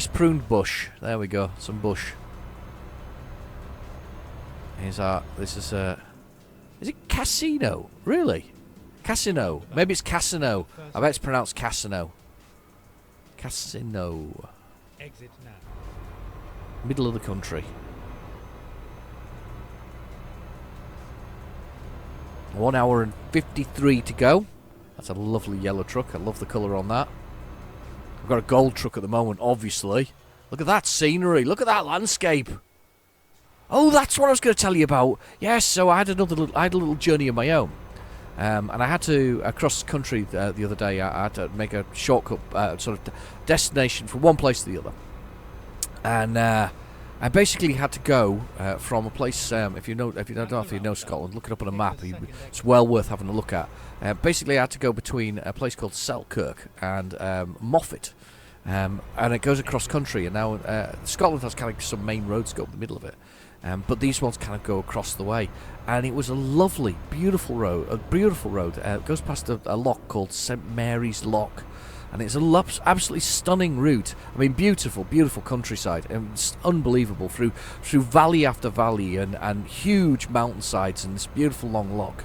pruned bush. There we go. Some bush. Here's our. This is Is it Casino? Really? Casino. Maybe it's Casino. I bet it's pronounced Casino. Casino. Exit now. Middle of the country. 1 hour and 53 to go. That's a lovely yellow truck. I love the colour on that. I've got a gold truck at the moment, obviously. Look at that scenery. Look at that landscape. Oh, that's what I was going to tell you about. Yes, so I had a little journey of my own. And I had to, across the country the other day, I had to make a shortcut sort of destination from one place to the other. And I basically had to go from a place. If you know Scotland, look it up on a map. It's well worth having a look at. Basically, I had to go between a place called Selkirk and Moffat, and it goes across country. And now Scotland has kind of some main roads go up the middle of it, but these ones kind of go across the way. And it was a lovely, beautiful road. It goes past a loch called St Mary's Loch. And it's a absolutely stunning route. I mean, beautiful, beautiful countryside. And it's unbelievable through valley after valley and huge mountainsides and this beautiful long loch.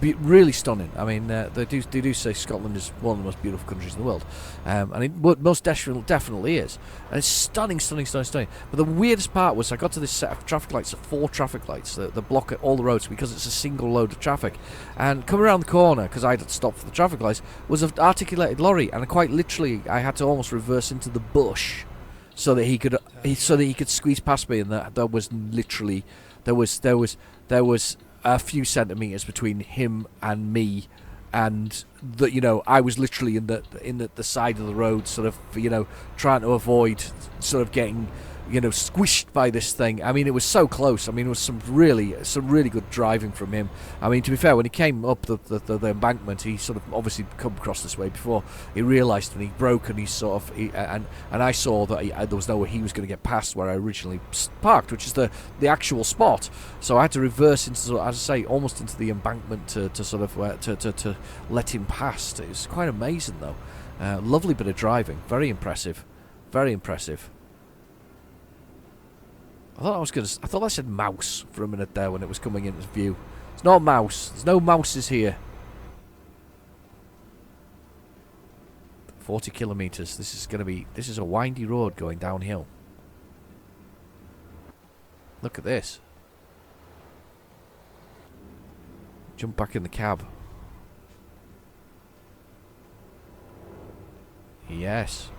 Really stunning. I mean, they do say Scotland is one of the most beautiful countries in the world, and it most definitely is. And it's stunning, stunning, stunning, stunning. But the weirdest part was I got to this set of traffic lights, 4 traffic lights that block all the roads because it's a single load of traffic. And coming around the corner, because I had to stop for the traffic lights, was an articulated lorry, and quite literally I had to almost reverse into the bush so that he could squeeze past me. And there was literally there was a few centimeters between him and me, and I was literally in the side of the road, sort of trying to avoid sort of getting squished by this thing. I mean, it was so close. I mean, it was some really good driving from him. I mean, to be fair, when he came up the embankment, he sort of obviously come across this way before. He realised, and he broke, and he sort of and I saw that there was no way he was going to get past where I originally parked, which is the actual spot. So I had to reverse into, as I say, almost into the embankment to sort of to let him past. It was quite amazing, though. Lovely bit of driving, very impressive, very impressive. I thought I said mouse for a minute there when it was coming into view. It's not mouse. There's no mouses here. 40 kilometres. This is a windy road going downhill. Look at this. Jump back in the cab. Yes.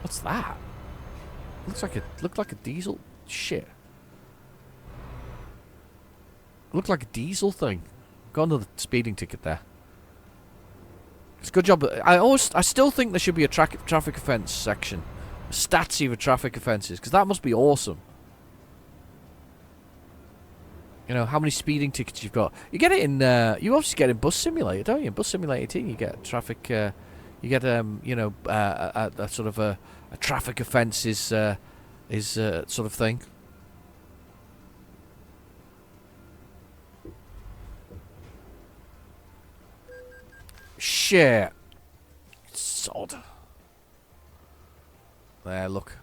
What's that? Looked like a diesel. Shit. looked like a diesel thing. Got another speeding ticket there. It's a good job. I still think there should be a traffic offence section. A statsy for traffic offences, because that must be awesome. You know, how many speeding tickets you've got. You get it in, you obviously get it in Bus Simulator, don't you? In Bus Simulator 18, you get traffic, you get, you know, a sort of a traffic offence is sort of thing. Shit. Sod. There, look.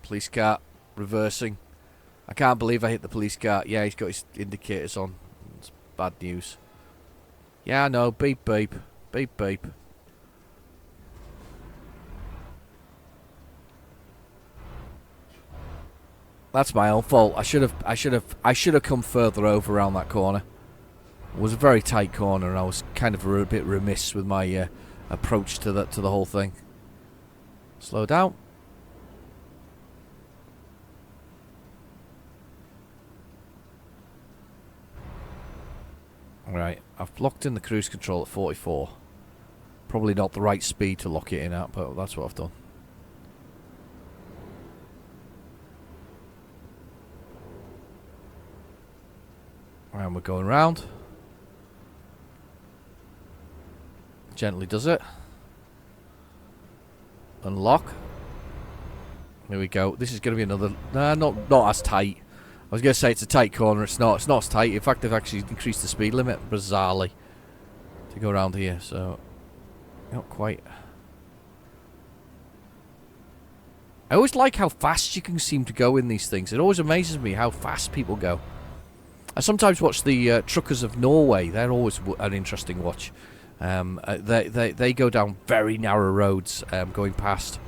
Police car reversing. I can't believe I hit the police car. Yeah, he's got his indicators on. It's bad news. Yeah, I know. Beep, beep. Beep, beep. That's my own fault. I should have come further over around that corner. It was a very tight corner, and I was kind of a bit remiss with my approach to the whole thing. Slow down. Right, I've locked in the cruise control at 44. Probably not the right speed to lock it in at, but that's what I've done. And we're going round. Gently does it. Unlock. Here we go. This is going to be another... Nah, not as tight. I was going to say it's a tight corner. It's not. It's not as tight. In fact, they've actually increased the speed limit, bizarrely, to go around here. So, not quite. I always like how fast you can seem to go in these things. It always amazes me how fast people go. I sometimes watch the Truckers of Norway. They're always an interesting watch. They go down very narrow roads, going past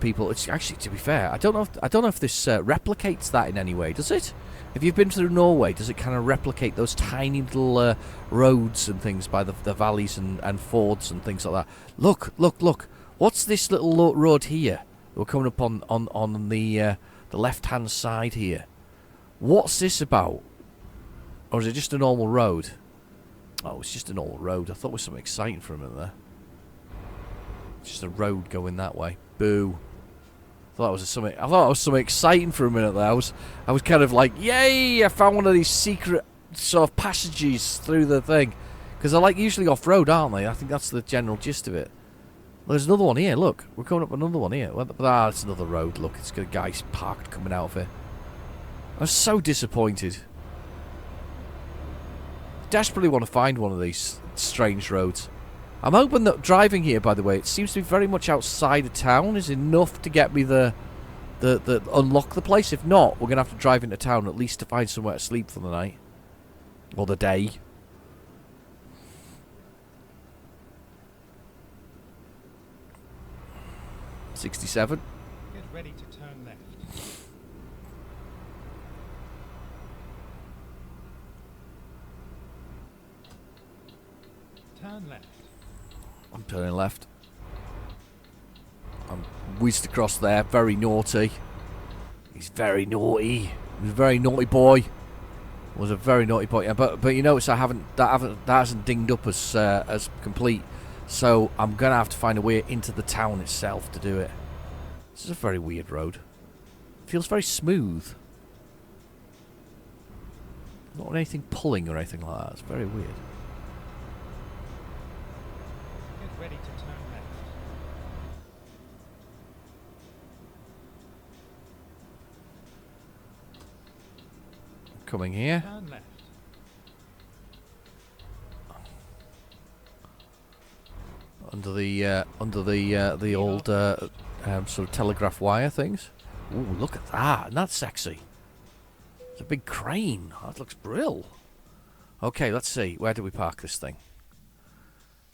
people. It's actually, to be fair, I don't know if this replicates that in any way. Does it? If you've been through Norway, does it kind of replicate those tiny little roads and things by the valleys and fords and things like that? Look! What's this little road here? We're coming up on the left-hand side here. What's this about? Or is it just a normal road? Oh, it's just a normal road. I thought it was something exciting for a minute there. It's just a road going that way. Boo. I thought it was something exciting for a minute there. I was kind of like, yay! I found one of these secret sort of passages through the thing. Because they're like usually off-road, aren't they? I think that's the general gist of it. Well, there's another one here. Look, we're coming up another one here. It's another road. Look, it's got a guy parked coming out of it. I was so disappointed. Desperately want to find one of these strange roads. I'm hoping that driving here, by the way, it seems to be very much outside of town, is enough to get me the unlock the place. If not, we're gonna have to drive into town at least to find somewhere to sleep for the night or the day. $67. Get ready to turn left. Turn left. I'm turning left. I'm whizzed across there. Very naughty. He's very naughty. He's a very naughty boy. Was a very naughty boy. Yeah, but you notice that hasn't dinged up as complete. So I'm gonna have to find a way into the town itself to do it. This is a very weird road. Feels very smooth. Not anything pulling or anything like that. It's very weird. Get ready to turn left. Coming here. Turn left. Under the old sort of telegraph wire things. Ooh, look at that! Isn't that sexy? It's a big crane. Oh, that looks brill. Okay, let's see. Where do we park this thing?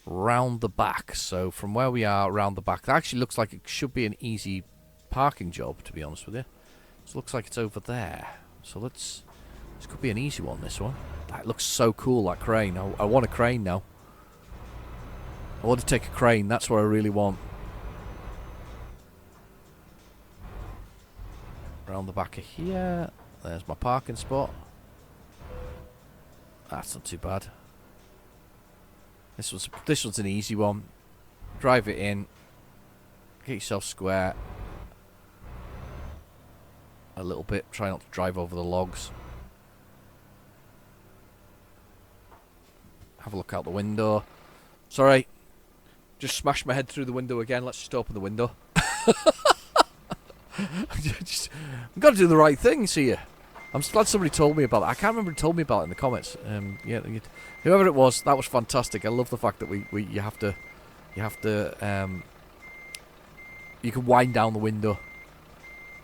Round the back. So from where we are, round the back. That actually looks like it should be an easy parking job, to be honest with you. It looks like it's over there. So let's... This could be an easy one, this one. That looks so cool, that crane. I want a crane now. I want to take a crane. That's what I really want. Around the back of here. There's my parking spot. That's not too bad. This one's an easy one. Drive it in. Get yourself square. A little bit. Try not to drive over the logs. Have a look out the window. Sorry. Just smashed my head through the window again. Let's just open the window. I've got to do the right things here. I'm glad somebody told me about it. I can't remember who told me about it in the comments. Yeah, whoever it was, that was fantastic. I love the fact that you have to you can wind down the window.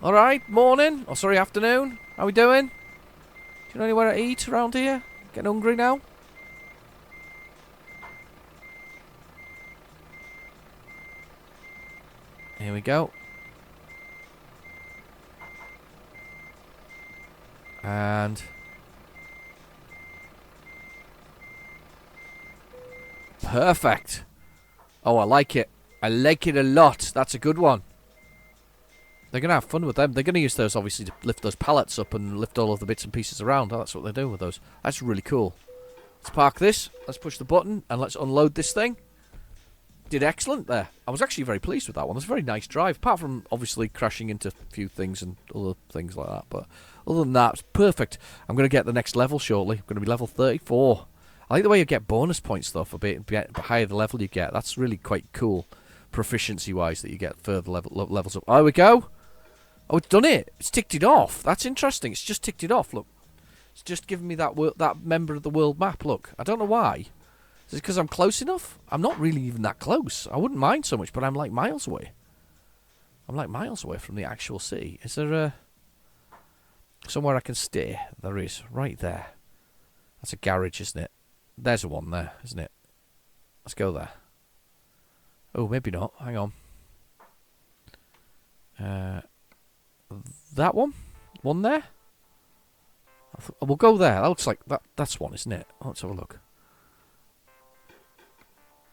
All right, morning. Oh, sorry, afternoon. How we doing? Do you know anywhere to eat around here? Getting hungry now? Here we go. And perfect. Oh, I like it. I like it a lot. That's a good one. They're going to have fun with them. They're going to use those, obviously, to lift those pallets up and lift all of the bits and pieces around. Oh, that's what they're doing with those. That's really cool. Let's park this. Let's push the button and let's unload this thing. Did excellent there. I was actually very pleased with that one. It was a very nice drive, apart from obviously crashing into a few things and other things like that. But other than that, it's perfect. I'm going to get the next level shortly. I'm going to be level 34. I like the way you get bonus points, though, for being higher the level you get. That's really quite cool, proficiency-wise, that you get further levels up. Oh, there we go. Oh, it's done it. It's ticked it off. That's interesting. It's just ticked it off. Look, it's just giving me that member of the world map. Look, I don't know why. Is it because I'm close enough? I'm not really even that close. I wouldn't mind so much, but I'm like miles away. I'm like miles away from the actual city. Is there somewhere I can stay? There is, right there. That's a garage, isn't it? There's a one there, isn't it? Let's go there. Oh, maybe not. Hang on. That one? One there? We'll go there. That looks like that's one, isn't it? Oh, let's have a look.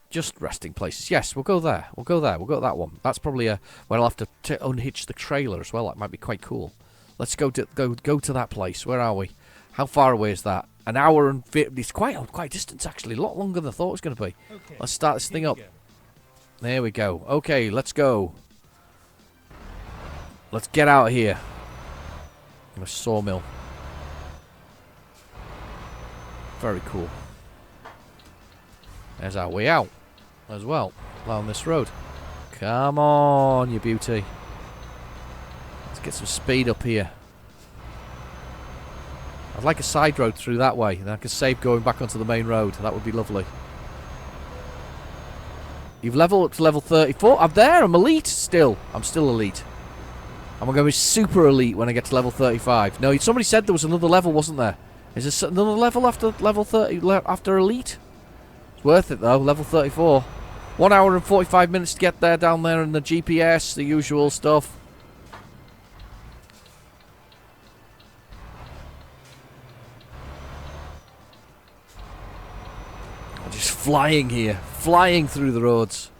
Just resting places. Yes, we'll go there. We'll go there. We'll go to that one. That's probably where I'll have to unhitch the trailer as well. That might be quite cool. Let's go to that place. Where are we? How far away is that? An hour and 50. It's quite a distance, actually. A lot longer than I thought it was going to be. Okay, let's start this thing up. There we go. Okay, let's go. Let's get out of here. A sawmill. Very cool. There's our way out as well, along this road. Come on, you beauty. Let's get some speed up here. I'd like a side road through that way, and I could save going back onto the main road. That would be lovely. You've leveled up to level 34. I'm there. I'm elite still. I'm still elite. I'm going to be super elite when I get to level 35. No, somebody said there was another level, wasn't there? Is there another level after level 30? After elite? It's worth it though. Level 34. 1 hour and 45 minutes to get there, down there, and the GPS, the usual stuff. I'm just flying here, flying through the roads.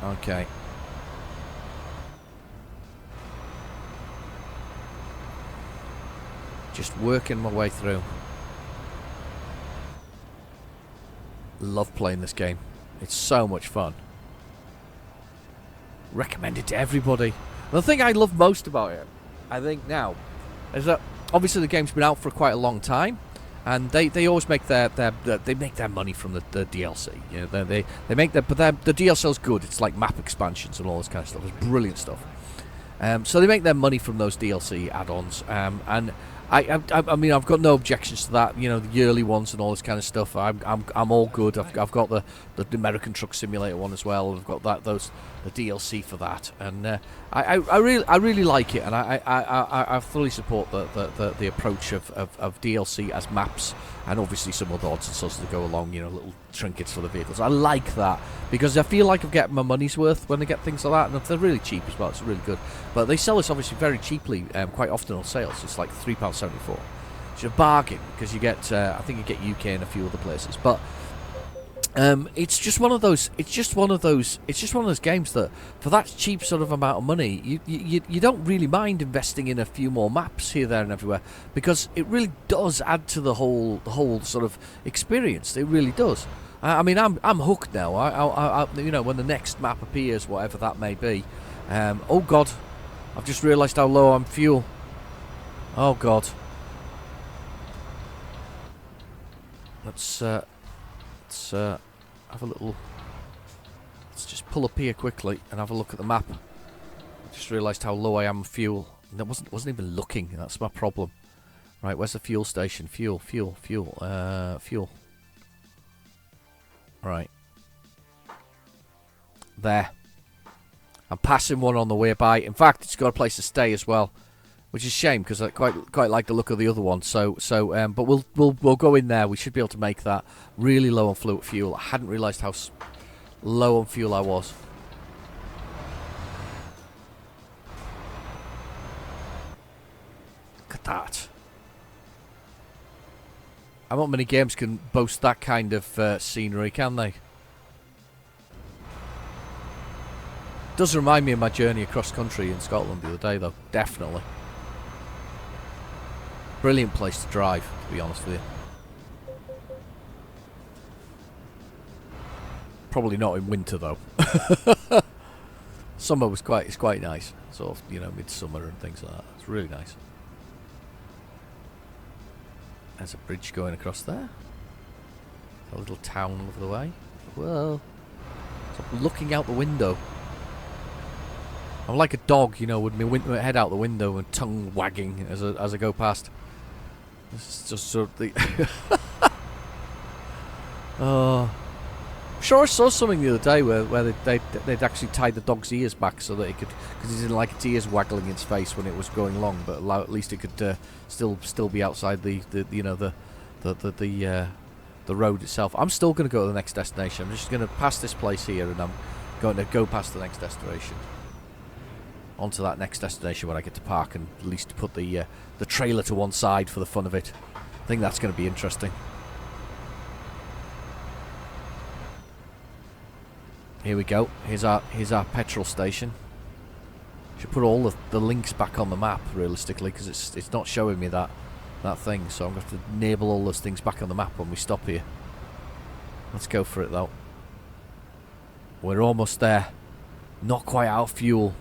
Okay. Just working my way through. Love playing this game. It's so much fun. Recommend it to everybody. The thing I love most about it, I think now, is that obviously the game's been out for quite a long time, and they always make their money from the DLC. You know, they make the DLC's good. It's like map expansions and all this kind of stuff. It's brilliant stuff. So they make their money from those DLC add-ons, and I mean, I've got no objections to that. You know, the yearly ones and all this kind of stuff. I'm all good. I've got the American Truck Simulator one as well. I've got the DLC for that, and I really like it, and I fully support the approach of DLC as maps, and obviously some other odds and sods that go along. You know, little trinkets for the vehicles. I like that because I feel like I'm getting my money's worth when I get things like that, and they're really cheap as well. It's really good. But they sell this obviously very cheaply, quite often on sales. It's like £3.74. It's a bargain because you get, I think you get UK and a few other places. But It's just one of those. It's just one of those. It's just one of those games that, for that cheap sort of amount of money, you don't really mind investing in a few more maps here, there, and everywhere, because it really does add to the whole sort of experience. It really does. I mean, I'm hooked now. I you know, when the next map appears, whatever that may be. Oh God, I've just realised how low I'm fuel. Oh God. Let's have a little. Let's just pull up here quickly and have a look at the map. I just realised how low I am on fuel. And I wasn't even looking. That's my problem. Right, where's the fuel station? Fuel. Right. There. I'm passing one on the way by. In fact, it's got a place to stay as well, which is a shame because I quite like the look of the other one. But we'll go in there. We should be able to make that. Really low on fuel. I hadn't realised how low on fuel I was. Look at that. Not many games can boast that kind of scenery, can they? Does remind me of my journey across country in Scotland the other day, though. Definitely. Brilliant place to drive, to be honest with you. Probably not in winter, though. Summer was quite nice. Sort of, you know, midsummer and things like that. It's really nice. There's a bridge going across there. A little town over the way. Whoa. So I'm looking out the window. I'm like a dog, you know, with my head out the window and tongue wagging as I go past. This is just sort of the... Oh. I'm sure I saw something the other day where they'd actually tied the dog's ears back so that it could... Because he didn't like its ears waggling in its face when it was going along, but at least it could still be outside the road itself. I'm still going to go to the next destination. I'm just going to pass this place here and I'm going to go past the next destination. Onto that next destination when I get to park and at least put the trailer to one side for the fun of it. I think that's going to be interesting. Here we go. Here's our petrol station. Should put all the links back on the map realistically because it's not showing me that thing. So I'm going to have to enable all those things back on the map when we stop here. Let's go for it though. We're almost there. Not quite out of fuel.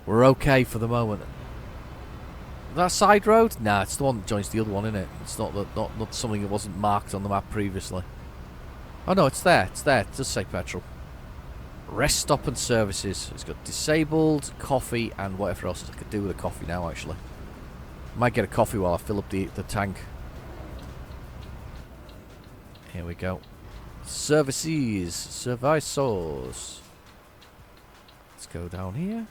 We're okay for the moment. That side road? Nah, it's the one that joins the other one, isn't it? It's not something that wasn't marked on the map previously. Oh no, it's there. It's there. It does say petrol. Rest stop and services. It's got disabled, coffee, and whatever else I could do with a coffee now, actually. Might get a coffee while I fill up the tank. Here we go. Services. Services. Let's go down here.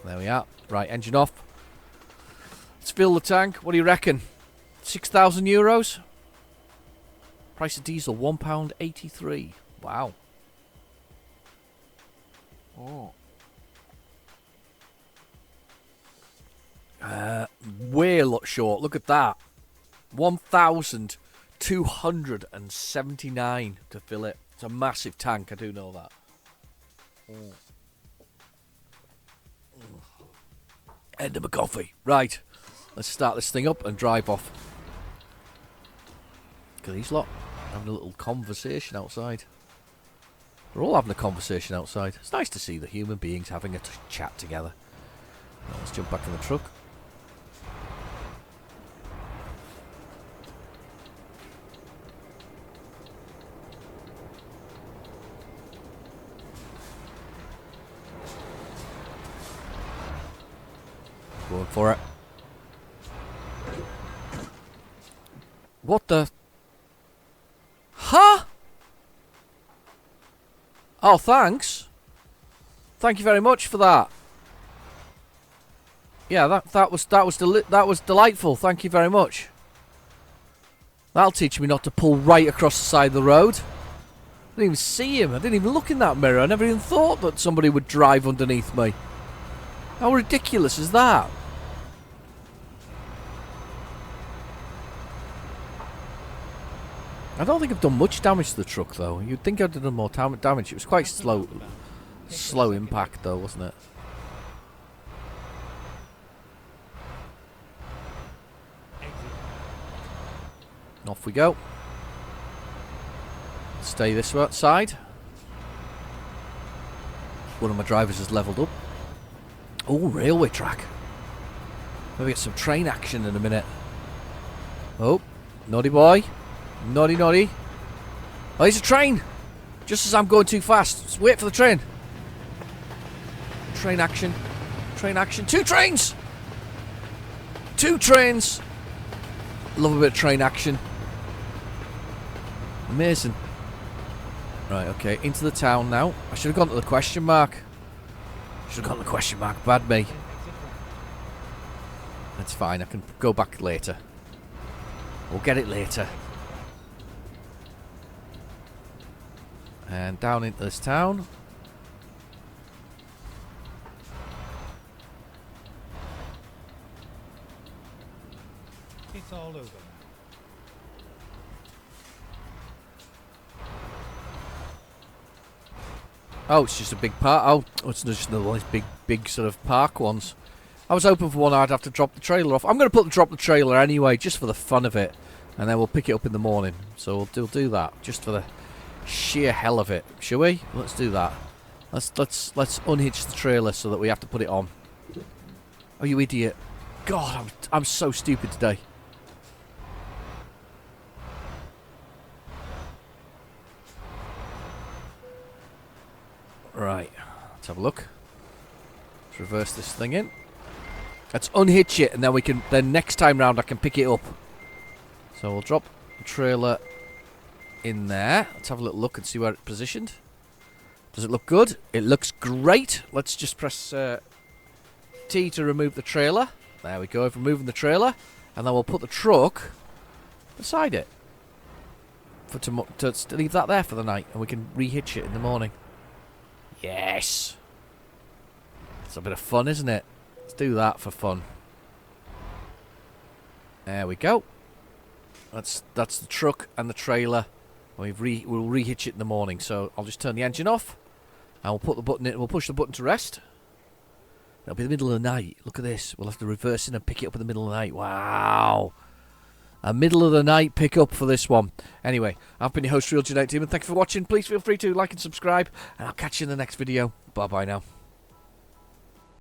There we are. Right, engine off. Let's fill the tank. What do you reckon? 6,000 euros? Price of diesel, £1.83. Wow. Oh. Way a lot short. Look at that. 1,279 to fill it. It's a massive tank, I do know that. Oh. End of a coffee. Right. Let's start this thing up and drive off. Look at these lot having a little conversation outside. We're all having a conversation outside. It's nice to see the human beings having a chat together. Now let's jump back in the truck. Going for it. What the? Huh? Oh, thanks. Thank you very much for that. Yeah, that was delightful. Thank you very much. That'll teach me not to pull right across the side of the road. I didn't even see him. I didn't even look in that mirror. I never even thought that somebody would drive underneath me. How ridiculous is that? I don't think I've done much damage to the truck though. You'd think I'd done more damage. It was quite slow impact though, wasn't it? Off we go. Stay this side. One of my drivers has levelled up. Oh, railway track. Maybe get some train action in a minute. Oh, naughty boy. Naughty, naughty. Oh, there's a train. Just as I'm going too fast. Just wait for the train. Train action. Train action. 2 trains! 2 trains! Love a bit of train action. Amazing. Right, okay. Into the town now. I should have gone to the question mark. Should have gone to the question mark. Bad me. That's fine. I can go back later. We'll get it later. And down into this town. It's all over now. Oh, it's just a big park. Oh, it's just another one of these big sort of park ones. I was hoping for one I'd have to drop the trailer off. I'm going to drop the trailer anyway, just for the fun of it. And then we'll pick it up in the morning. So we'll do that, just for the sheer hell of it. Shall we? Let's do that. Let's unhitch the trailer so that we have to put it on. Oh, you idiot. God, I'm so stupid today. Right, let's have a look. Let's reverse this thing in. Let's unhitch it, and then we can. Then next time round, I can pick it up. So we'll drop the trailer in there. Let's have a little look and see where it's positioned. Does it look good? It looks great. Let's just press T to remove the trailer. There we go. Removing the trailer, and then we'll put the truck beside it to leave that there for the night, and we can rehitch it in the morning. Yes. It's a bit of fun, isn't it? Let's do that for fun. There we go. That's the truck and the trailer. We'll rehitch it in the morning. So I'll just turn the engine off, and we'll put the button in. We'll push the button to rest. It'll be the middle of the night. Look at this. We'll have to reverse in and pick it up in the middle of the night. Wow. A middle of the night pickup for this one. Anyway, I've been your host, Real Genetic Demon. Thank you for watching. Please feel free to like and subscribe, and I'll catch you in the next video. Bye bye now.